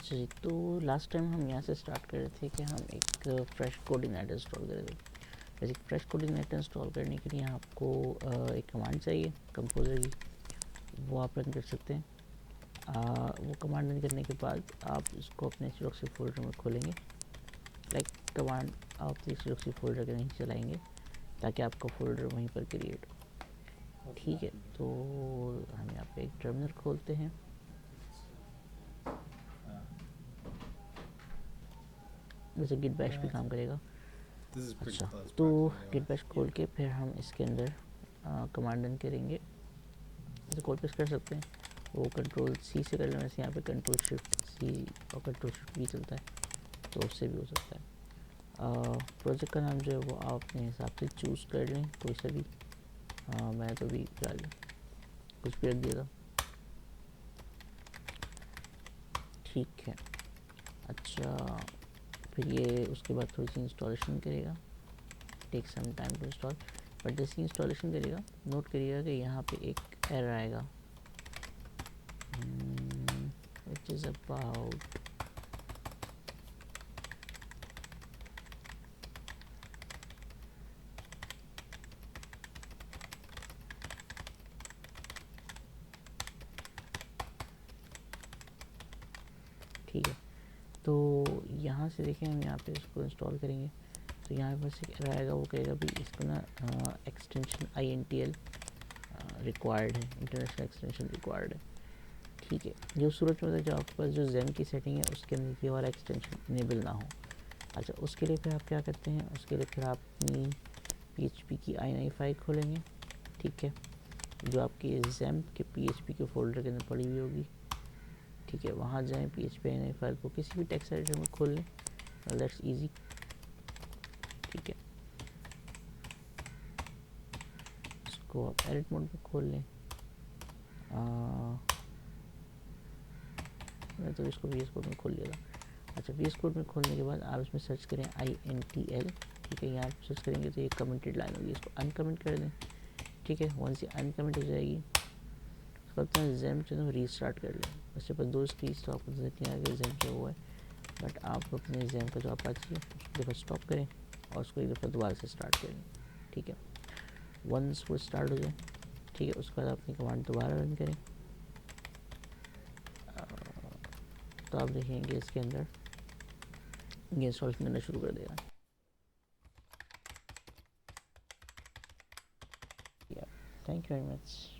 अच्छा जी, तो last time हम यहाँ से स्टार्ट कर रहे थे कि हम एक फ्रेश कोऑर्डिनेटर इंस्टॉल कर रहे थे। वैसे फ्रेश कोऑर्डिनेटर इंस्टॉल करने के लिए आपको एक कमांड चाहिए कंपोजर की, वो आप रन कर सकते हैं। वो कमांड रन करने के बाद आप इसको अपने htdocs फोल्डर में खोलेंगे। लाइक कमांड आप htdocs फोल्डर के नहीं चलाएंगे ताकि आपका फोल्डर वहीं पर क्रिएट हो। ठीक है, तो हम यहाँ पे एक टर्मिनल खोलते हैं। वैसे गिट बैश भी काम करेगा। अच्छा, तो गिट बैश खोल के फिर हम इसके अंदर कमांड रन करेंगे। जैसे कॉल पेस्ट कर सकते हैं, वो कंट्रोल सी से कर लेना। वैसे यहाँ पे कंट्रोल शिफ्ट सी और कंट्रोल शिफ्ट भी चलता है, तो उससे भी हो सकता है। प्रोजेक्ट का नाम जो है वो आप अपने हिसाब से चूज़ कर लें, कोई सा भी। मैं तो भी फिलहाल कुछ भी रख दिया था। ठीक है, अच्छा, फिर ये उसके बाद थोड़ी सी इंस्टॉलेशन करेगा, take some time to install. But जैसे इंस्टॉलेशन करेगा, नोट करिएगा कि यहाँ पे एक एरर आएगा, विच इज़ अबाउट ठीक है। तो यहाँ से देखें, हम यहाँ पे इसको इंस्टॉल करेंगे तो यहाँ पे बस एक एरर आएगा, वो कहेगा भी इसको ना एक्सटेंशन intl रिक्वायर्ड है, इंटरनेशनल एक्सटेंशन रिक्वायर्ड है। ठीक है, जो सूरत में जो आपके पास जो Xammp की सेटिंग है उसके अंदर ये वाला एक्सटेंशन इनेबल ना हो। अच्छा, उसके लिए फिर आप क्या करते हैं, उसके लिए फिर आप अपनी php की ini फाइल खोलेंगे। ठीक है, जो आपकी Xammp के php के फोल्डर के अंदर पड़ी हुई होगी। ठीक है, वहाँ जाएं, php.ini फाइल को किसी भी टेक्स्ट एडिटर में खोल लें, दैट्स इजी। ठीक है, इसको आप एडिट मोड में खोल लें। मैं तो इसको VS कोड में खोल लिया था। अच्छा, VS कोड में खोलने के बाद आप इसमें सर्च करें intl। ठीक है, यहाँ सर्च करेंगे तो ये कमेंटेड लाइन होगी, इसको अनकमेंट कर दें। ठीक है, वंस ये अनकमेंट हो जाएगी उसके बाद Xammp जो है रीस्टार्ट कर लें। उसके बाद दो स्क्रीन तो आपको नजर नहीं आएगा Xammp जो हुआ है, बट आप अपने Xammp का जो Apache है उसको दफ़ा स्टॉप करें और उसको एक दफ़ा दोबारा से स्टार्ट करें। ठीक है, वंस वो स्टार्ट हो जाए, ठीक है, उसके बाद अपनी कमांड दोबारा रन करें तो आप देखेंगे इसके अंदर ये इंस्टॉल करना शुरू कर देगा। Thank you very much.